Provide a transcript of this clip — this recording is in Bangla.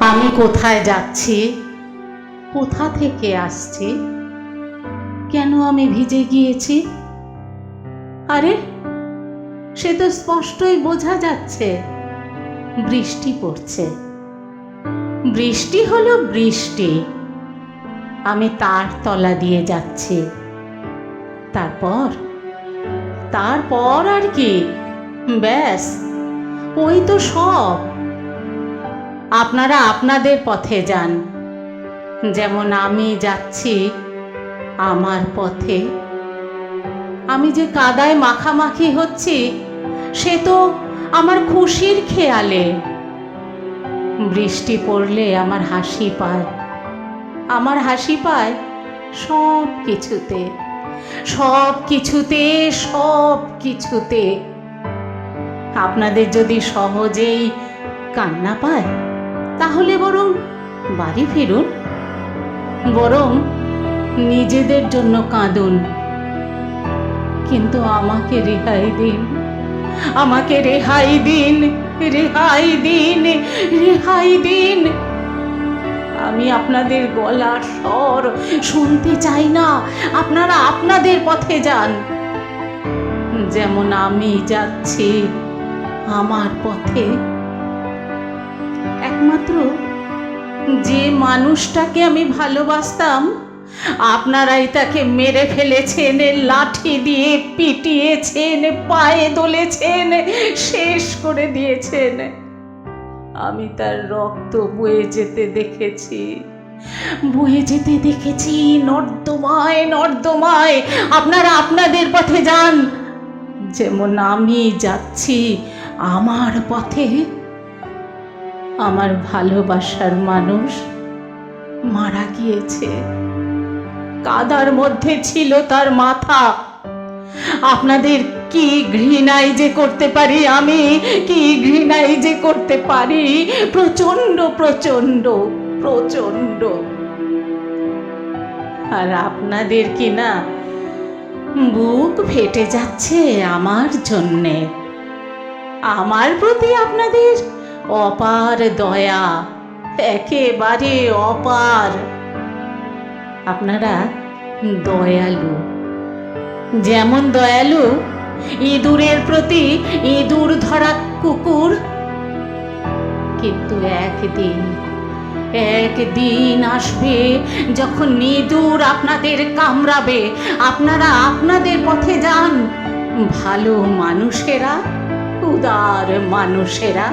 আমি কোথায় যাচ্ছি, কোথা থেকে আসছি, কেন আমি ভিজে গিয়েছি? আরে, সে তো স্পষ্টই বোঝা যাচ্ছে, বৃষ্টি পড়ছে। বৃষ্টি হলো বৃষ্টি, আমি তার তলা দিয়ে যাচ্ছি। তারপর তারপর আর কি, ব্যাস ওই তো সব। আপনারা আপনাদের পথে যান, যেমন আমি যাচ্ছি আমার পথে। আমি যে কাদায় মাখামাখি হচ্ছি, সে তো আমার খুশির খেয়ালে। বৃষ্টি পড়লে আমার হাসি পায়, আমার হাসি পায় সব কিছুতে, সব কিছুতে, সব কিছুতে। আপনাদের যদি সহজেই কান্না পায়, তাহলে বরং বাড়ি ফিরুন, বরং নিজেদের জন্য কাঁদুন। কিন্তু আমাকে রেহাই দিন, আমাকে রেহাই দিন, রেহাই দিন, রেহাই দিন। আমি আপনাদের গলার স্বর শুনতে চাই না। আপনারা আপনাদের পথে যান, যেমন আমি যাচ্ছি আমার পথে। একমাত্র যে মানুষটাকে আমি ভালোবাসতাম, আপনারাই তাকে মেরে ফেলেছেন, লাঠি দিয়ে পিটিয়েছেন, পায়ে দলেছেন, শেষ করে দিয়েছেন। আমি তার রক্ত বয়ে যেতে দেখেছি, বয়ে যেতে দেখেছি নর্দমায়, নর্দমায়। আপনারা আপনাদের পথে যান, যেমন আমি যাচ্ছি আমার পথে। আমার ভালোবাসার মানুষ মারা গিয়েছে, কাদার মধ্যে ছিল তার মাথা। আপনাদের কি ঘৃণাই যে করতে পারি আমি, কি ঘৃণাই যে করতে পারি, প্রচন্ড প্রচন্ড প্রচন্ড। আর আপনাদের কি না বুক ফেটে যাচ্ছে আমার জন্যে। আমার প্রতি আপনাদের অপার দয়া, একেবারে অপার। আপনারা দয়ালু, যেমন দয়ালু ইঁদুরের প্রতি ইঁদুর ধরা কুকুর। কিন্তু একদিন, একদিন আসবে যখন ইঁদুর আপনাদের কামড়াবে। আপনারা আপনাদের পথে যান, ভালো মানুষেরা, উদার মানুষেরা।